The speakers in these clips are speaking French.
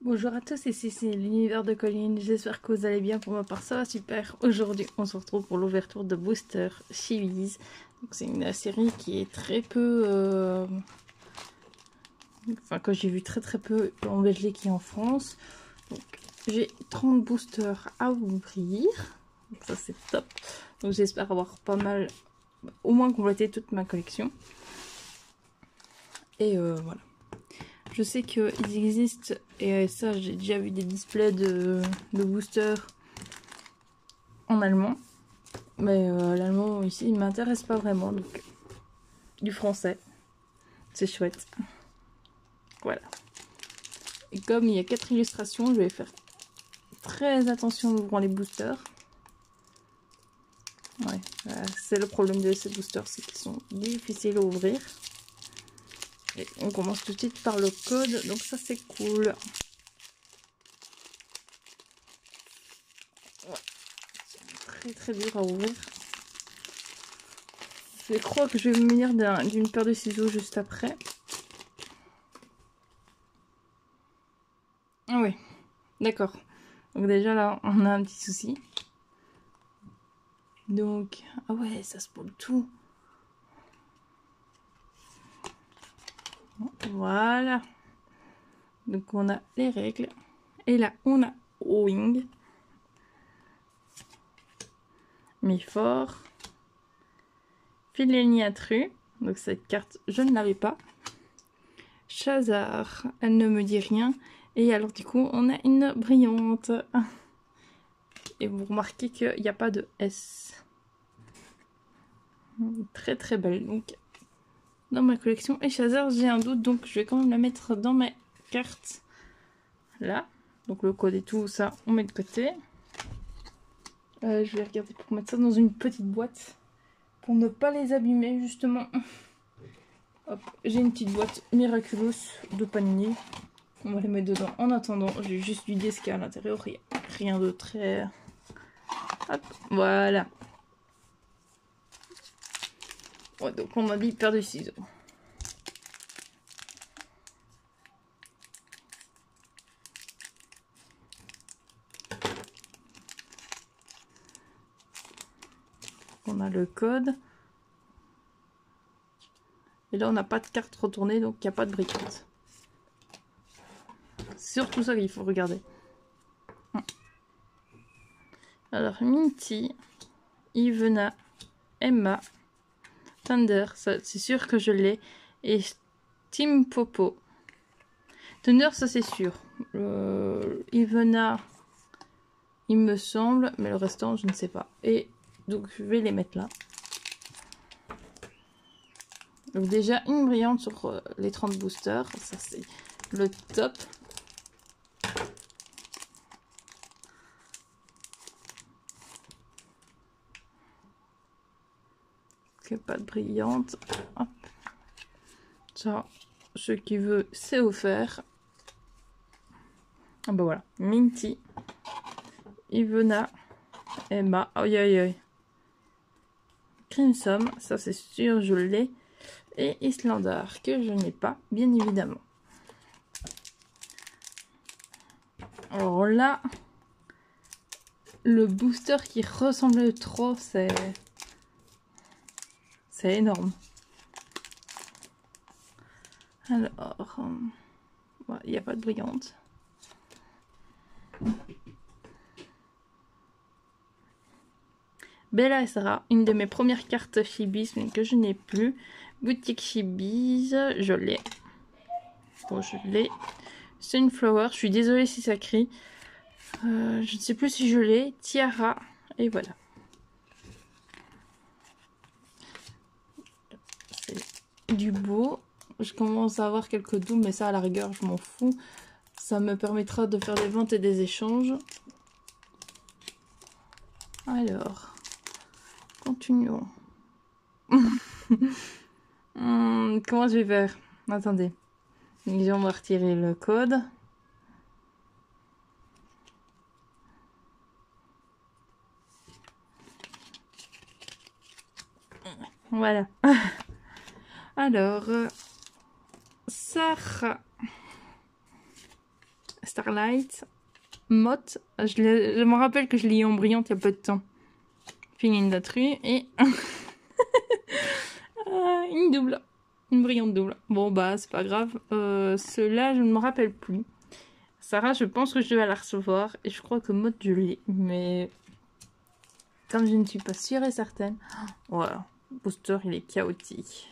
Bonjour à tous, ici c'est l'univers de Colline, j'espère que vous allez bien. Pour ma part ça va super. Aujourd'hui on se retrouve pour l'ouverture de Booster Chibi's. C'est une série qui est très peu... Enfin que j'ai vu très peu en Belgique et en France. Donc j'ai 30 boosters à ouvrir, donc ça c'est top. Donc j'espère avoir pas mal, au moins complété toute ma collection. Et voilà. Je sais qu'ils existent, et ça j'ai déjà vu des displays de boosters en allemand. Mais l'allemand ici il m'intéresse pas vraiment, donc du français, c'est chouette. Voilà. Et comme il y a 4 illustrations, je vais faire très attention en ouvrant les boosters. Ouais, c'est le problème de ces boosters, c'est qu'ils sont difficiles à ouvrir. Et on commence tout de suite par le code, donc ça c'est cool. Ouais, c'est très dur à ouvrir. Je crois que je vais me munir d'une paire de ciseaux juste après. Ah oui, d'accord. Donc déjà là, on a un petit souci. Donc, ah ouais, ça se pose tout. Voilà. Donc on a les règles. Et là, on a Owing. Mifor. Fileniatru. Donc cette carte, je ne l'avais pas. Chazard, elle ne me dit rien. Et alors du coup, on a une brillante. Et vous remarquez qu'il n'y a pas de S. Très belle. Donc, dans ma collection. Et Chazard, j'ai un doute, donc je vais quand même la mettre dans mes cartes. Là. Donc le code et tout ça, on met de côté. Je vais regarder pour mettre ça dans une petite boîte. Pour ne pas les abîmer, justement. Hop, j'ai une petite boîte Miraculous de Panini. On va les mettre dedans en attendant. J'ai juste du disque à l'intérieur, rien de très... Hop, voilà. Ouais, donc on a dit paire de ciseaux. On a le code. Et là, on n'a pas de carte retournée, donc il n'y a pas de brillante. C'est surtout ça qu'il faut regarder. Alors, Minty, Ivena, Emma, Thunder, ça c'est sûr que je l'ai. Et Team Popo. Thunder, ça c'est sûr. Ivena, il me semble, mais le restant, je ne sais pas. Et donc, je vais les mettre là. Donc déjà, une brillante sur les 30 boosters. Ça, c'est le top. Ok, pas de brillante. Hop. Ça, ce qui veut, c'est offert. Ah bah voilà. Minty, Ivena, Emma. Aïe aïe aïe. Crimson, ça c'est sûr, je l'ai. Et Islandar, que je n'ai pas, bien évidemment. Alors là, le booster qui ressemble trop, c'est énorme. Alors, il n'y a pas de brillante. Bella et Sarah, une de mes premières cartes Chibi's, mais que je n'ai plus. Boutique Chibi's, je l'ai. Bon, je l'ai. Sunflower, je suis désolée si ça crie. Je ne sais plus si je l'ai. Tiara, et voilà. C'est du beau. Je commence à avoir quelques doutes, mais ça à la rigueur, je m'en fous. Ça me permettra de faire des ventes et des échanges. Alors, continuons. Comment je vais faire? Attendez. On va retirer le code. Voilà. Alors, Sarah, Starlight, Mott. Je me rappelle que je l'ai eu en brillante il y a peu de temps. Féline Datru et une double. Une brillante double. Bon bah c'est pas grave. Ceux-là je ne me rappelle plus. Sarah je pense que je vais la recevoir. Et je crois que Mott je l'ai. Mais comme je ne suis pas sûre et certaine. Voilà. Booster il est chaotique.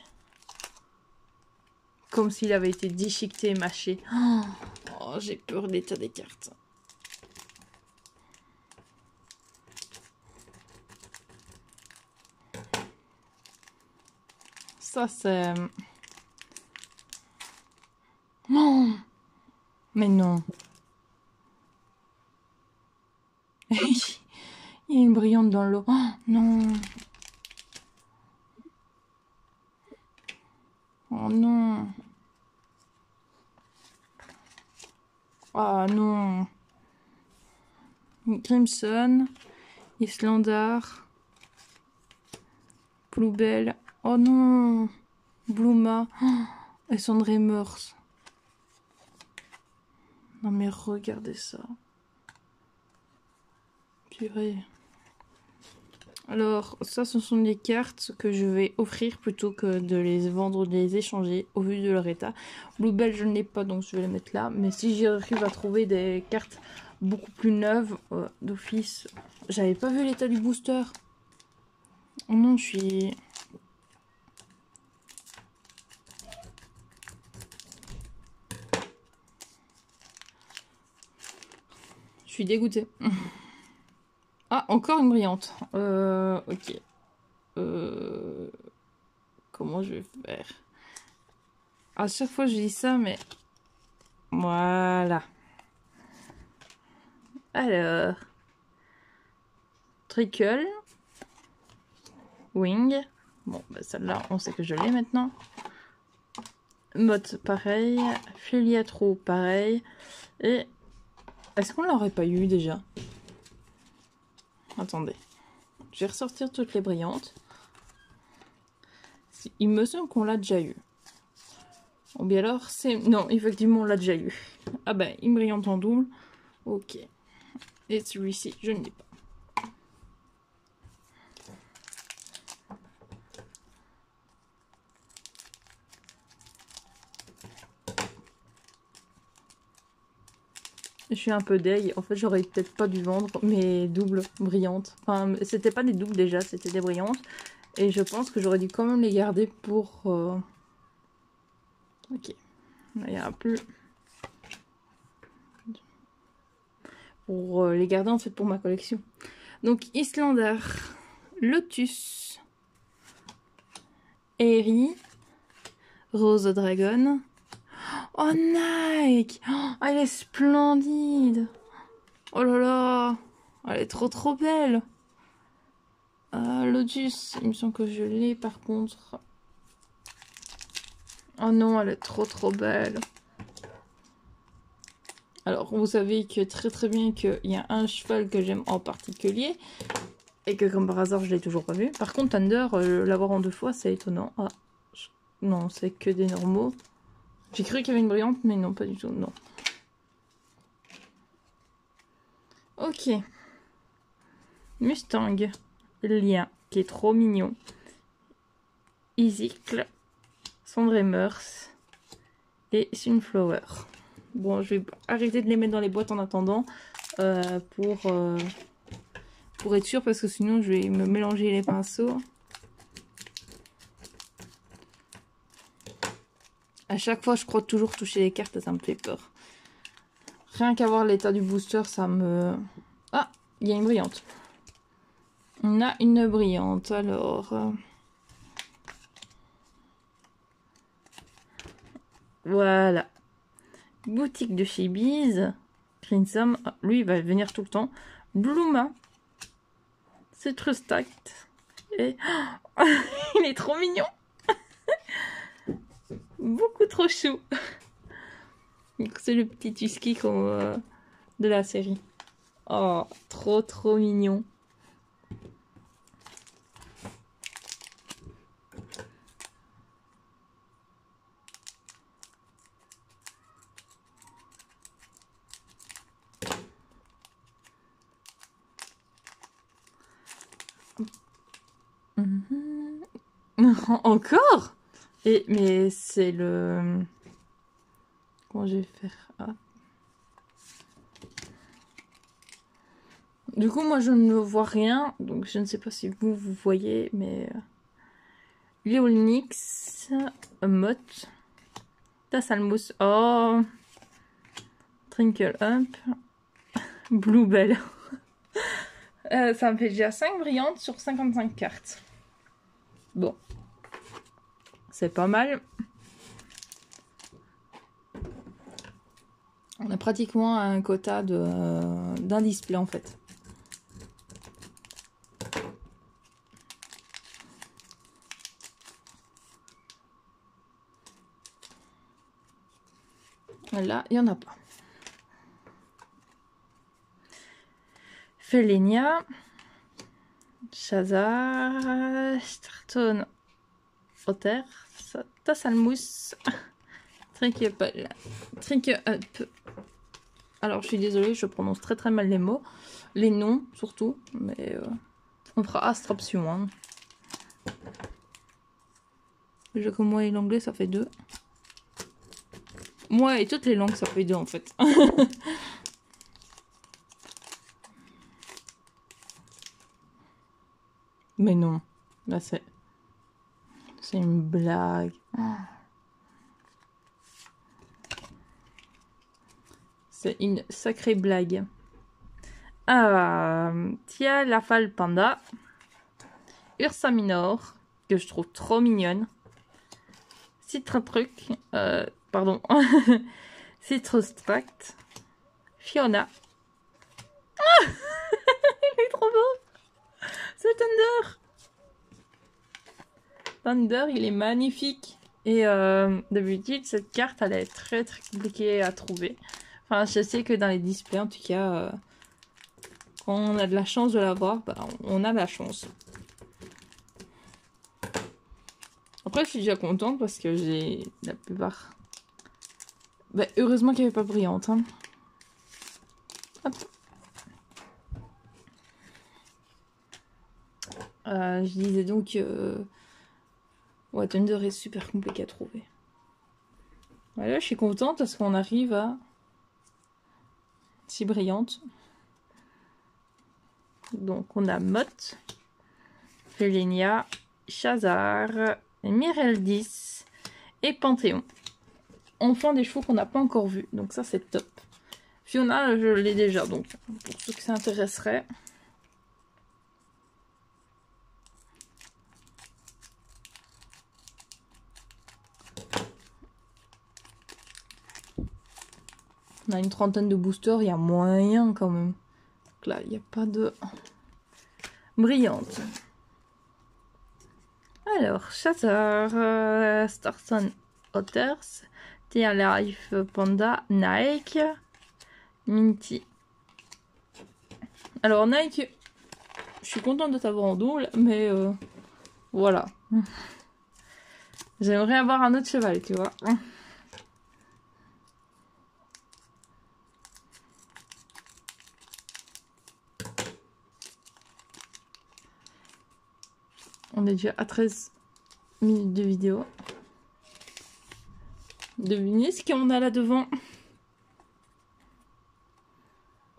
Comme s'il avait été déchiqueté et mâché. Oh, j'ai peur de l'état des cartes. Ça, c'est... Oh, mais non. Il y a une brillante dans l'eau. Oh, non. Oh non. Ah non. Crimson. Islandar. Bluebell. Oh non. Bluma. Oh, et Cendré Meurs. Non mais regardez ça. Purée. Alors, ça, ce sont des cartes que je vais offrir plutôt que de les vendre ou de les échanger au vu de leur état. Bluebell, je ne l'ai pas, donc je vais les mettre là. Mais si j'arrive à trouver des cartes beaucoup plus neuves d'office... J'avais pas vu l'état du booster. Oh non, je suis... Je suis dégoûtée. Ah, encore une brillante. Ok. Comment je vais faire? À chaque fois je dis ça, mais... Voilà. Alors... Trickle. Wing. Bon, bah celle-là, on sait que je l'ai maintenant. Mott, pareil. Filiatro, pareil. Et... Est-ce qu'on l'aurait pas eu déjà? Attendez. Je vais ressortir toutes les brillantes. Il me semble qu'on l'a déjà eu. Ou bien alors, c'est... Non, effectivement, on l'a déjà eu. Ah ben, une brillante en double. Ok. Et celui-ci, je ne l'ai pas. Je suis un peu deg. En fait, j'aurais peut-être pas dû vendre mes doubles brillantes. Enfin, c'était pas des doubles déjà, c'était des brillantes. Et je pense que j'aurais dû quand même les garder pour... Ok. Là, il n'y a plus... Pour les garder en fait pour ma collection. Donc, Islander, Lotus, Airy, Rose Dragon. Oh, Nike! Oh, elle est splendide! Oh là là! Elle est trop trop belle! Lotus, il me semble que je l'ai par contre. Oh non, elle est trop trop belle! Alors, vous savez que très très bien qu'il y a un cheval que j'aime en particulier. Et que comme par hasard, je l'ai toujours pas vu. Par contre, Thunder, l'avoir en 2 fois, c'est étonnant. Ah, non, c'est que des normaux. J'ai cru qu'il y avait une brillante, mais non, pas du tout, non. Ok. Mustang. Lien, qui est trop mignon. Isicle. Cendré Meurs. Et Sunflower. Bon, je vais arrêter de les mettre dans les boîtes en attendant. Pour être sûr, parce que sinon, je vais me mélanger les pinceaux. À chaque fois, je crois toujours toucher les cartes, ça me fait peur. Rien qu'à voir l'état du booster, ça me... Ah, il y a une brillante. On a une brillante, alors... Voilà. Boutique de chez Biz. Crimson, lui, il va venir tout le temps. Bluma. Citrus Tact. Et... Oh, il est trop mignon. Beaucoup trop chou. C'est le petit Tusky de la série. Oh, trop trop mignon. Encore? Mais c'est le... Comment je vais faire? Ah. Du coup, moi, je ne vois rien. Donc, je ne sais pas si vous voyez, mais... Léolnix, Mott, Tassalmousse, oh, Trinkle Up, Bluebell. Ça me fait déjà 5 brillantes sur 55 cartes. Bon, c'est pas mal. On a pratiquement un quota d'un display en fait. Là, il n'y en a pas. Felenia, Shazar, Starton, Otter, Tassalmousse, Trinkle Up. Alors, je suis désolée, je prononce très très mal les mots. Les noms, surtout. Mais on fera Astraption. Hein. Déjà que moi et l'anglais, ça fait 2. Moi et toutes les langues, ça fait 2 en fait. Mais non. Là, c'est une blague. C'est une sacrée blague. Tia Lafal Panda. Ursa Minor, que je trouve trop mignonne. Citratruc. Pardon. Citrustract. Fiona. Ah il est trop beau. C'est Thunder. Thunder, il est magnifique. Et d'habitude, cette carte, elle est très très compliquée à trouver. Enfin, je sais que dans les displays, en tout cas, quand on a de la chance de l'avoir, bah, on a de la chance. Après, je suis déjà contente parce que j'ai la plupart... Bah, heureusement qu'il n'y avait pas brillante. Hein. Hop. Je disais donc... Ouais, Thunder est super compliqué à trouver. Voilà, je suis contente parce qu'on arrive à... Si brillante. Donc, on a Mott, Felenia, Shazar, Mireldis et Panthéon. Enfin, des chevaux qu'on n'a pas encore vus. Donc ça, c'est top. Fiona, je l'ai déjà. Donc, pour ceux que ça intéresserait... On a une trentaine de boosters, il y a moyen quand même. Donc là, il n'y a pas de brillante. Alors, Chasseur, Starson Otters, Tia Life Panda, Nike, Minty. Alors, Nike, je suis contente de t'avoir en double, mais voilà. J'aimerais avoir un autre cheval, tu vois. On est déjà à 13 minutes de vidéo. Devinez ce qu'on a là devant.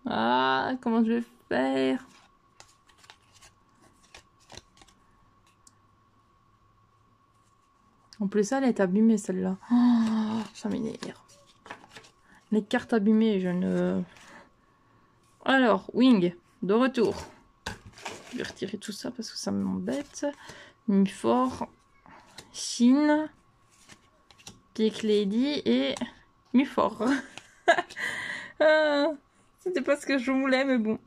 Ah, comment je vais faire? En plus, ça, elle est abîmée, celle-là. Oh, ça m'énerve. Les cartes abîmées, je ne... Alors, Wing, de retour. Je vais retirer tout ça parce que ça m'embête. Mifor, Chine, Cake Lady et Mifor. C'était pas ce que je voulais, mais bon.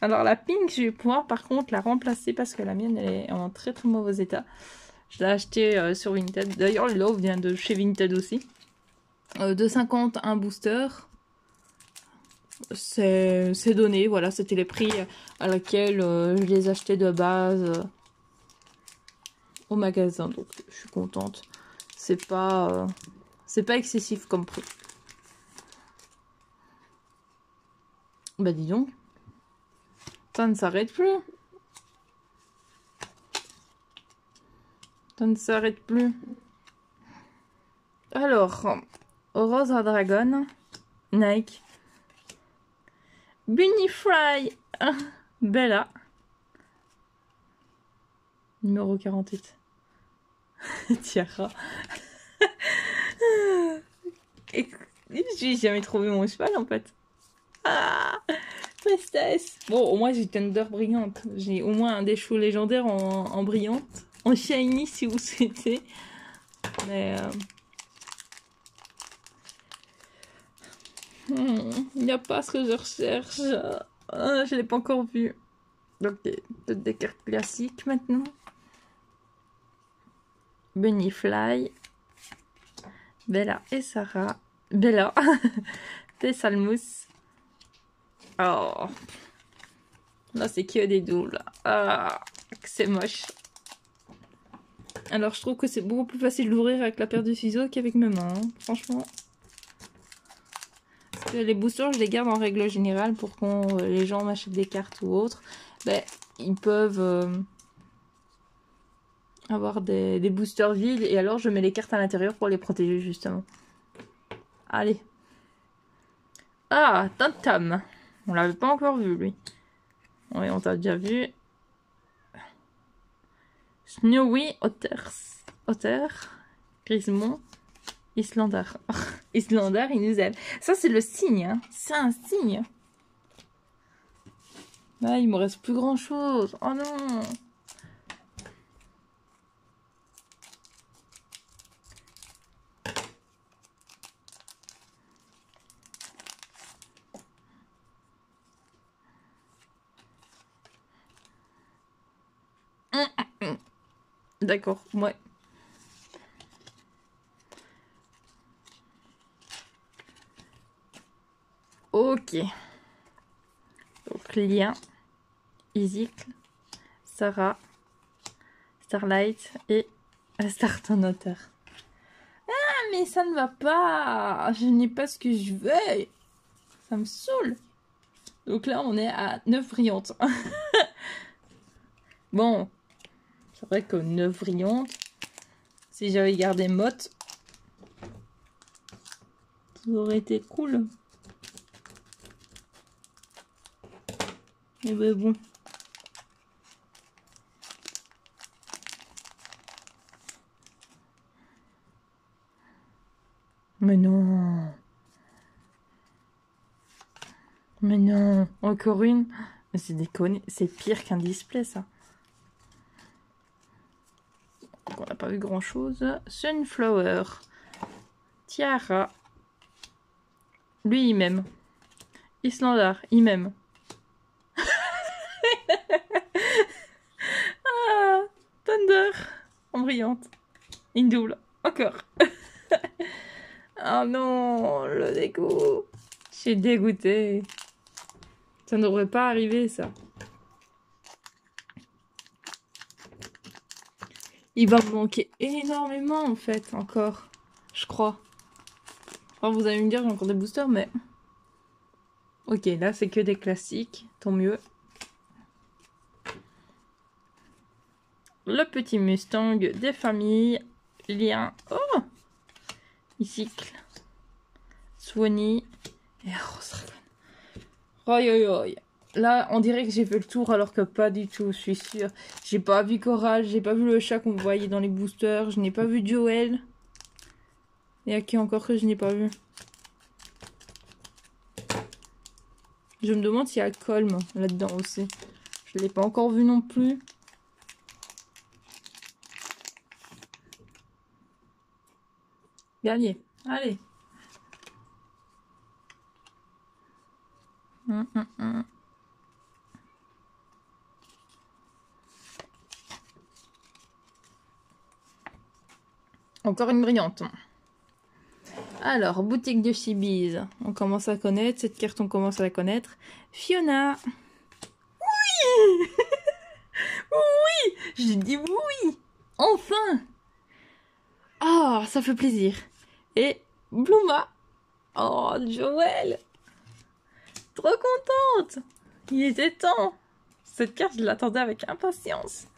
Alors, la pink, je vais pouvoir par contre la remplacer parce que la mienne, elle est en très très mauvais état. Je l'ai acheté sur Vinted. D'ailleurs, le Love vient de chez Vinted aussi. 2,50 un booster. C'est donné, voilà, c'était les prix à laquelle je les achetais de base au magasin, donc je suis contente. C'est pas excessif comme prix. Bah dis donc, ça ne s'arrête plus. Ça ne s'arrête plus. Alors, Rosa Dragon, Nike, Bunny Fry, Bella, numéro 48, Tiara. Et j'ai jamais trouvé mon cheval en fait. Ah, tristesse. Bon, au moins j'ai Thunder brillante. J'ai au moins un des chevaux légendaires en brillante, en shiny si vous souhaitez. Mais il n'y a pas ce que je recherche. Je l'ai pas encore vu. Donc peut-être des cartes classiques maintenant. Bunny Fly, Bella et Sarah. Bella, Tessalmus. Oh, là c'est que des doubles. Ah, c'est moche. Alors je trouve que c'est beaucoup plus facile d'ouvrir avec la paire de ciseaux qu'avec mes mains, hein, franchement. Parce que les boosters, je les garde en règle générale pour quand les gens m'achètent des cartes ou autres. Ben, ils peuvent avoir des boosters vides et alors je mets les cartes à l'intérieur pour les protéger justement. Allez. Ah, Tam Tam. On l'avait pas encore vu lui. Oui, on t'a déjà vu. Snowy Otter, Grismont, Islandar. Islandar, il nous aime. Ça, c'est le signe. Hein. C'est un signe. Là, il me reste plus grand chose. Oh non. D'accord, ouais. Ok. Donc, Lien, Isicle, Sarah, Starlight et Startonotter. Ah, mais ça ne va pas. Je n'ai pas ce que je veux. Ça me saoule. Donc là, on est à 9 brillantes. Bon, c'est vrai que 9 brillantes, si j'avais gardé Motte, ça aurait été cool. Mais ben bon. Mais non. Mais non. Encore une. Mais c'est déconné. C'est pire qu'un display, ça. Donc on n'a pas vu grand chose. Sunflower. Tiara. Lui, il m'aime. Islandar, il m'aime. Ah, Thunder. En brillante. Une double. Encore. Oh non, le dégoût. Je suis dégoûtée. Ça ne devrait pas arriver, ça. Il va me manquer énormément, en fait, encore. Je crois. Enfin, vous allez me dire, j'ai encore des boosters, mais... Ok, là, c'est que des classiques. Tant mieux. Le petit Mustang des familles. Lien. Oh! Icycle. Swanee. Et Rose Dragon. Roy. Là, on dirait que j'ai fait le tour alors que pas du tout, je suis sûre. J'ai pas vu Coral, j'ai pas vu le chat qu'on voyait dans les boosters, je n'ai pas vu Joël. Et à qui encore que je n'ai pas vu? Je me demande s'il y a Colm là-dedans aussi. Je l'ai pas encore vu non plus. Gagné. Allez. Encore une brillante. Alors, boutique de Chibiz. On commence à connaître. Cette carte, on commence à la connaître. Fiona. Oui. Oui. J'ai dit oui. Enfin. Ah, oh, ça fait plaisir. Et Bluma. Oh, Joël. Trop contente. Il était temps. Cette carte, je l'attendais avec impatience.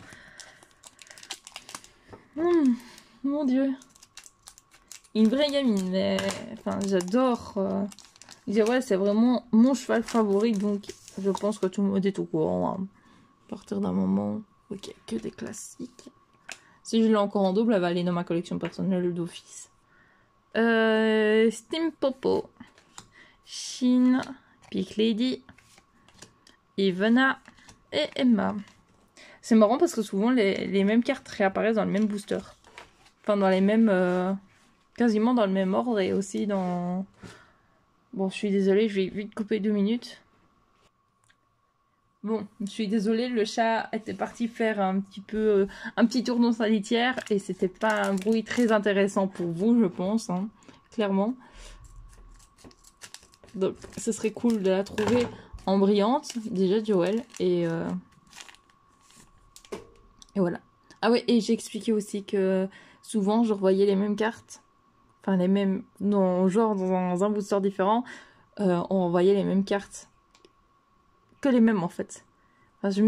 Mon Dieu. Une vraie gamine, mais enfin, j'adore. Je dis, ouais, c'est vraiment mon cheval favori, donc je pense que tout le monde est au courant. Hein. À partir d'un moment, ok, que des classiques. Si je l'ai encore en double, elle va aller dans ma collection personnelle d'office. Steam Popo, Shin, Peak Lady, Ivana et Emma. C'est marrant parce que souvent les mêmes cartes réapparaissent dans le même booster. Enfin, dans les mêmes... quasiment dans le même ordre et aussi dans... Bon, je suis désolée, je vais vite couper 2 minutes. Bon, je suis désolée, le chat était parti faire un petit tour dans sa litière et c'était pas un bruit très intéressant pour vous, je pense, hein, clairement. Donc, ce serait cool de la trouver en brillante, déjà Joël, et voilà. Ah ouais, et j'ai expliqué aussi que souvent je revoyais les mêmes cartes, enfin les mêmes, genre dans un booster différent, on voyait les mêmes cartes. Que les mêmes en fait. Enfin, je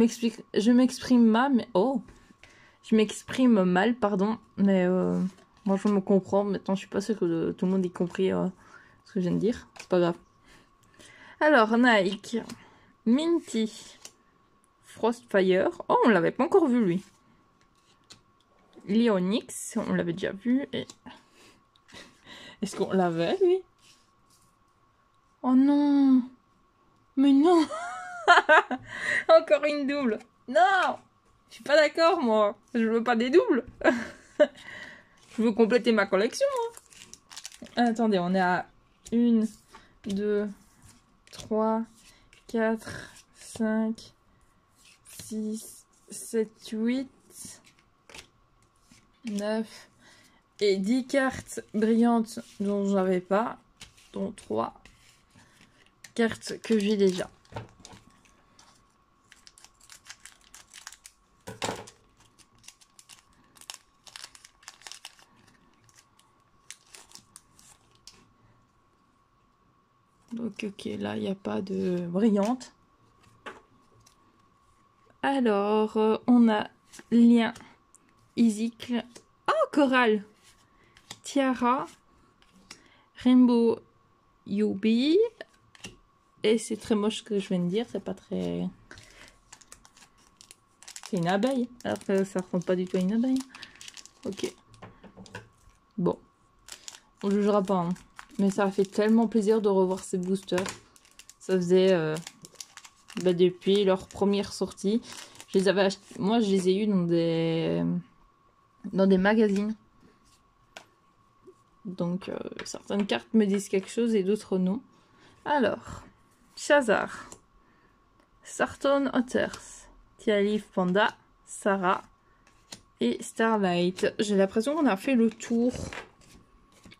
m'exprime mal, mais je m'exprime mal, pardon, mais moi je me comprends. Maintenant, je suis pas sûre que tout le monde ait compris ce que je viens de dire. C'est pas grave. Alors, Nike, Minty, Frostfire. Oh, on l'avait pas encore vu lui. Leonix, on l'avait déjà vu. Et... Est-ce qu'on l'avait lui? Oh non! Mais non! Encore une double. Non, je suis pas d'accord, moi. Je veux pas des doubles. Je veux compléter ma collection. Hein. Attendez, on est à 1, 2, 3, 4, 5, 6, 7, 8, 9 et 10 cartes brillantes dont j'avais pas, dont 3 cartes que j'ai déjà. Donc ok, là il n'y a pas de brillante. Alors, on a Lien, Isicle, oh Coral, Tiara, Rainbow Yubi, et c'est très moche ce que je viens de dire, c'est pas très... C'est une abeille, alors que ça ressemble pas du tout à une abeille. Ok. Bon, on jugera pas, hein. Mais ça a fait tellement plaisir de revoir ces boosters. Ça faisait depuis leur première sortie. Je les avais achetés, moi je les ai eus dans des magazines. Donc certaines cartes me disent quelque chose et d'autres non. Alors, Chazar, Sarton Otters, Tialif Panda, Sarah et Starlight. J'ai l'impression qu'on a fait le tour.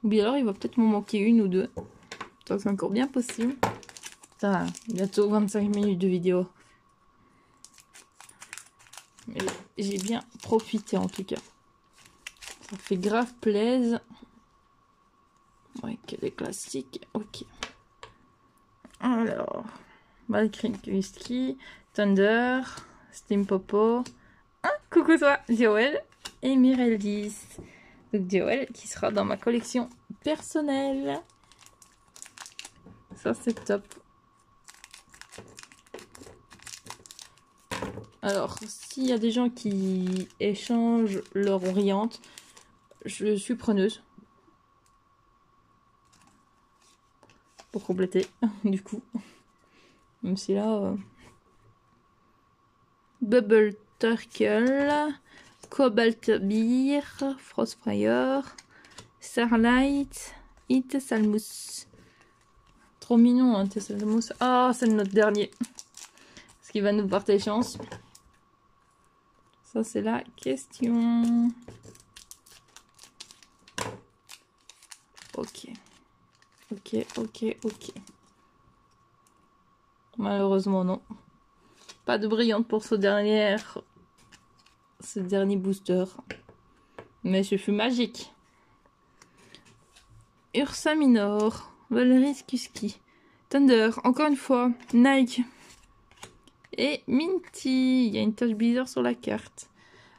Ou bien alors il va peut-être m'en manquer une ou deux. C'est encore bien possible. Putain, bientôt 25 minutes de vidéo. Mais j'ai bien profité en tout cas. Ça fait grave plaisir. Ouais, que des classiques. Ok. Alors, Valkyrie Whisky, Thunder, Steam Popo. Ah, coucou toi, Joël et Mireldis. Donc Joël qui sera dans ma collection personnelle. Ça c'est top. Alors, s'il y a des gens qui échangent leur oriente, je suis preneuse. Pour compléter, du coup. Même si là... Bubble Turtle, Cobalt Beer, Frostfire, Starlight, et Tessalmous. Trop mignon, hein, Tessalmous. Ah, c'est notre dernier. Ce qui va nous porter chance. Ça, c'est la question. Ok. Ok, ok, ok. Malheureusement, non. Pas de brillante pour ce dernier booster. Mais ce fut magique. Ursa Minor, Valeris Kuski, Thunder, encore une fois, Nike. Et Minty. Il y a une tache bizarre sur la carte.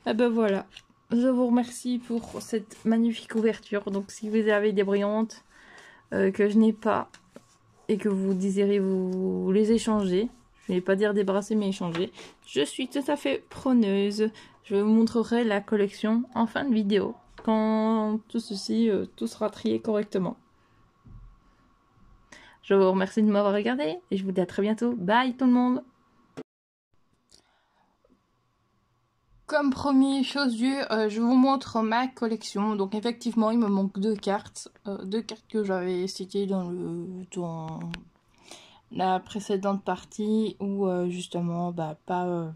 Ah ben voilà. je vous remercie pour cette magnifique ouverture. Donc si vous avez des brillantes que je n'ai pas et que vous désirez vous les échanger, je ne vais pas dire débarrasser mais échanger, je suis tout à fait preneuse. Je vous montrerai la collection en fin de vidéo quand tout ceci tout sera trié correctement. Je vous remercie de m'avoir regardé et je vous dis à très bientôt. Bye tout le monde. Comme promis, chose due, je vous montre ma collection. Donc effectivement, il me manque deux cartes que j'avais citées dans la précédente partie où justement,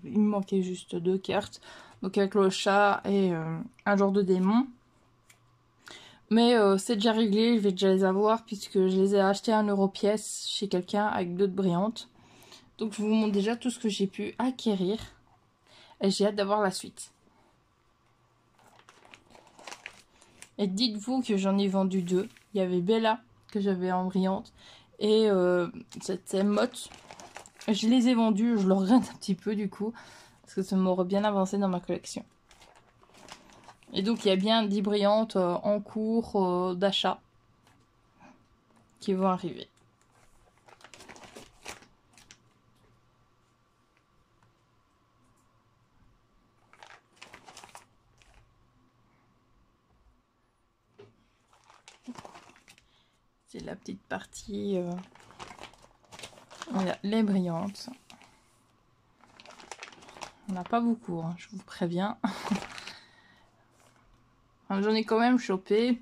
il me manquait juste deux cartes. Donc avec le chat et un genre de démon. Mais c'est déjà réglé, je vais déjà les avoir puisque je les ai achetés à 1€ pièce chez quelqu'un avec d'autres brillantes. Donc je vous montre déjà tout ce que j'ai pu acquérir. Et j'ai hâte d'avoir la suite. Et dites-vous que j'en ai vendu deux. Il y avait Bella, que j'avais en brillante, et c'était Motte. Je les ai vendus, je le regrette un petit peu du coup, parce que ça m'aurait bien avancé dans ma collection. Et donc il y a bien 10 brillantes en cours d'achat qui vont arriver. C'est la petite partie, voilà, les brillantes. On n'a pas beaucoup, hein, je vous préviens. Enfin, j'en ai quand même chopé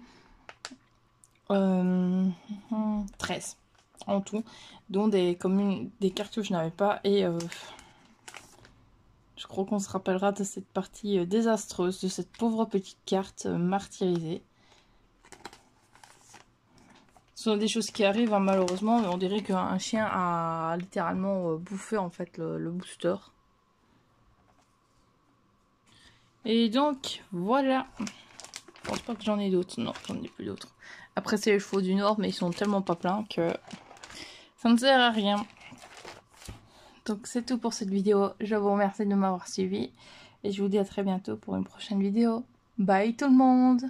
13 en tout, dont des cartes que je n'avais pas. Et je crois qu'on se rappellera de cette partie désastreuse, de cette pauvre petite carte martyrisée. Ce sont des choses qui arrivent, hein, malheureusement, mais on dirait qu'un chien a littéralement bouffé en fait le booster. Et donc voilà. Je pense pas que j'en ai d'autres. Non, j'en ai plus d'autres. Après c'est les chevaux du Nord, mais ils sont tellement pas pleins que ça ne sert à rien. Donc c'est tout pour cette vidéo. Je vous remercie de m'avoir suivi. Et je vous dis à très bientôt pour une prochaine vidéo. Bye tout le monde!